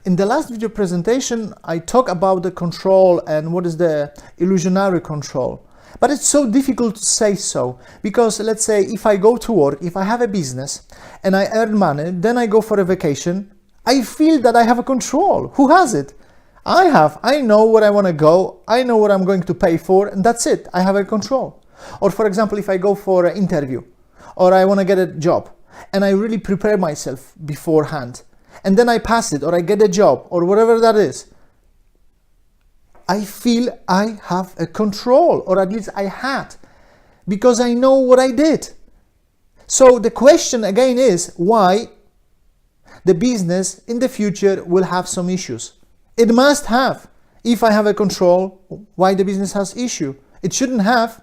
In the last video presentation, I talk about the control and what is the illusionary control. But it's so difficult to say so, because let's say if I go to work, if I have a business and I earn money, then I go for a vacation, I feel that I have a control. Who has it? I have. I know where I want to go, I know what I'm going to pay for, and that's it. I have a control. Or for example, if I go for an interview, or I want to get a job, and I really prepare myself beforehand, and then I pass it, or I get a job, or whatever that is, I feel I have a control, or at least I had, because I know what I did. So the question again is why the business in the future will have some issues. It must have. If I have a control, why the business has issue? It shouldn't have.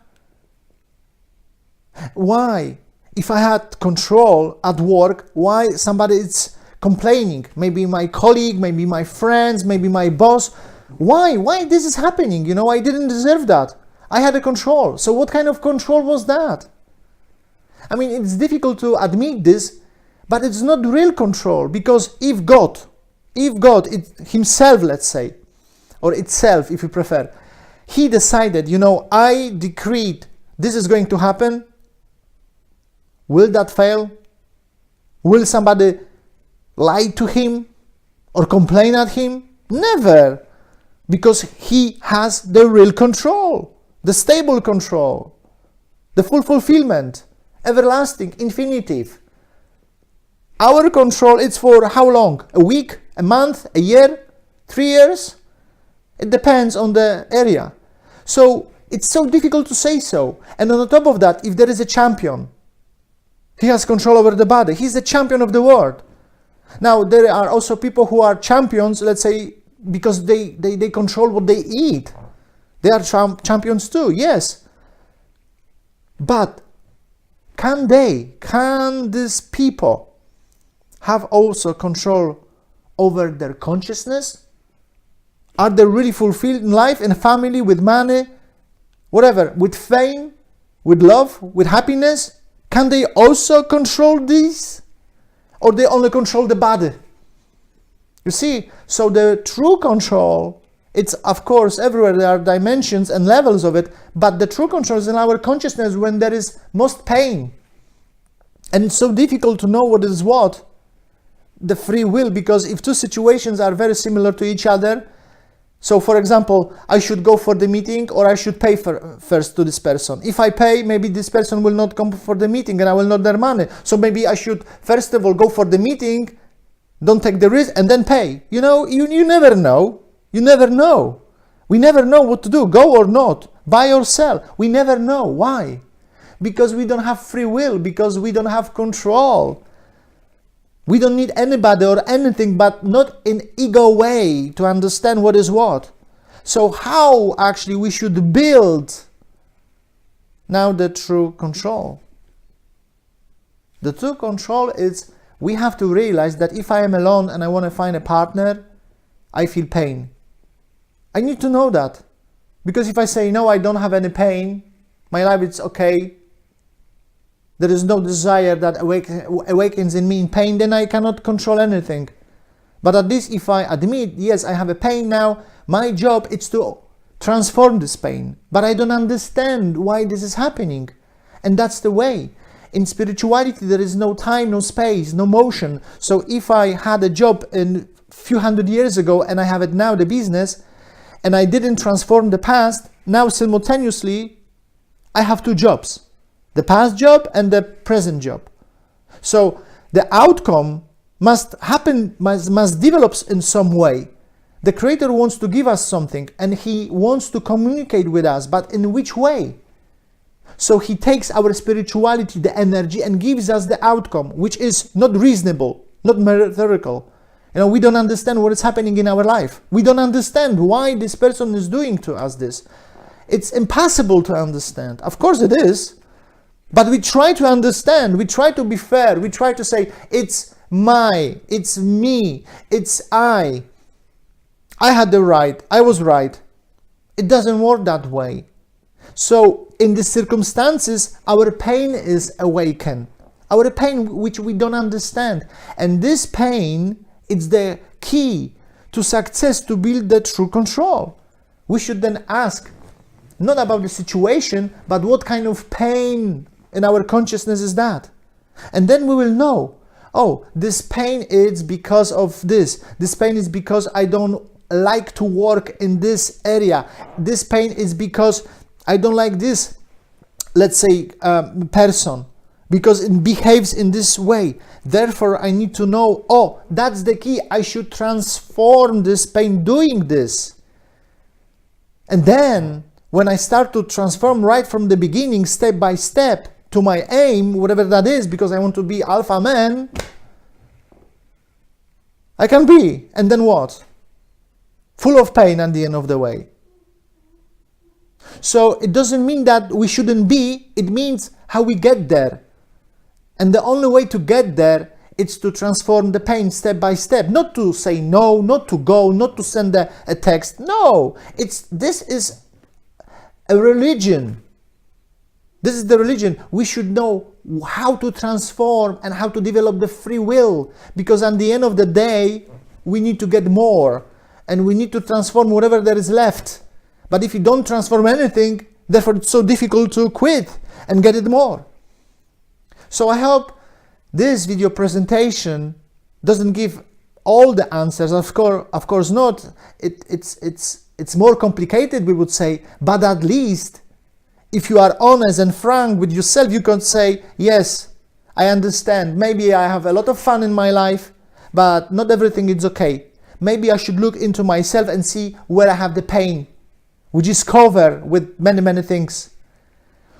Why? If I had control at work, why somebody is complaining? Maybe my colleague, maybe my friends, maybe my boss. Why this is happening? You know, I didn't deserve that. I had a control. So what kind of control was that? I mean, it's difficult to admit this, but it's not real control, because if God himself, let's say, or itself, if you prefer, he decided, you know, I decreed this is going to happen, will that fail? Will somebody lie to him or complain at him? Never. Because he has the real control, the stable control, the full fulfillment, everlasting, infinitive. Our control is for how long? A week, a month, a year, 3 years? It depends on the area. So it's so difficult to say so. And on top of that, if there is a champion, he has control over the body. He's the champion of the world. Now, there are also people who are champions, let's say, because they control what they eat. They are champions too, yes. But can these people have also control over their consciousness? Are they really fulfilled in life, in family, with money, whatever, with fame, with love, with happiness? Can they also control these? Or they only control the body? You see, so the true control, it's of course everywhere, there are dimensions and levels of it, but the true control is in our consciousness when there is most pain. And it's so difficult to know what is what, the free will, because if two situations are very similar to each other, so for example, I should go for the meeting or I should pay first to this person. If I pay, maybe this person will not come for the meeting and I will not earn money. So maybe I should first of all go for the meeting, don't take the risk, and then pay. You know, you never know. You never know. We never know what to do, go or not, buy or sell. We never know. Why? Because we don't have free will, because we don't have control. We don't need anybody or anything, but not in ego way to understand what is what. So how actually we should build now the true control? The true control is, we have to realize that if I am alone and I want to find a partner, I feel pain. I need to know that. Because if I say, no, I don't have any pain, my life is okay, there is no desire that awakens in me in pain, then I cannot control anything. But at least if I admit, yes, I have a pain now, my job is to transform this pain. But I don't understand why this is happening. And that's the way. In spirituality, there is no time, no space, no motion. So if I had a job a few hundred years ago and I have it now, the business, and I didn't transform the past, now simultaneously, I have two jobs. The past job and the present job. So the outcome must happen, must develop in some way. The Creator wants to give us something and He wants to communicate with us, but in which way? So He takes our spirituality, the energy, and gives us the outcome, which is not reasonable, not metaphorical. You know, we don't understand what is happening in our life. We don't understand why this person is doing to us this. It's impossible to understand. Of course it is. But we try to understand, we try to be fair, we try to say, it's it's me, it's I had the right, I was right. It doesn't work that way. So in these circumstances, our pain is awakened. Our pain which we don't understand. And this pain is the key to success to build the true control. We should then ask, not about the situation, but what kind of pain in our consciousness is that? And then we will know, oh, this pain is because of this. This pain is because I don't like to work in this area. This pain is because I don't like this, let's say, person, because it behaves in this way. Therefore, I need to know, oh, that's the key. I should transform this pain doing this. And then, when I start to transform right from the beginning, step by step, to my aim, whatever that is, because I want to be alpha man, I can be. And then what? Full of pain at the end of the way. So it doesn't mean that we shouldn't be, it means how we get there. And the only way to get there is to transform the pain step by step. Not to say no, not to go, not to send a text. No, this is a religion. This is the religion. We should know how to transform and how to develop the free will. Because at the end of the day, we need to get more. And we need to transform whatever there is left. But if you don't transform anything, therefore it's so difficult to quit and get it more. So I hope this video presentation doesn't give all the answers. Of course not. It's more complicated, we would say. But at least, if you are honest and frank with yourself, you can say, yes, I understand. Maybe I have a lot of fun in my life, but not everything is okay. Maybe I should look into myself and see where I have the pain, which is covered with many, many things.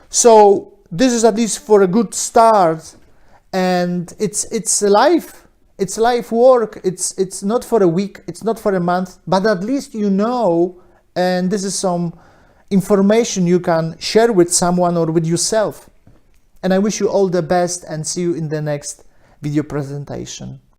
So this is at least for a good start, and it's life. It's life work. It's not for a week. It's not for a month, but at least you know, and this is some information you can share with someone or with yourself. And I wish you all the best and see you in the next video presentation.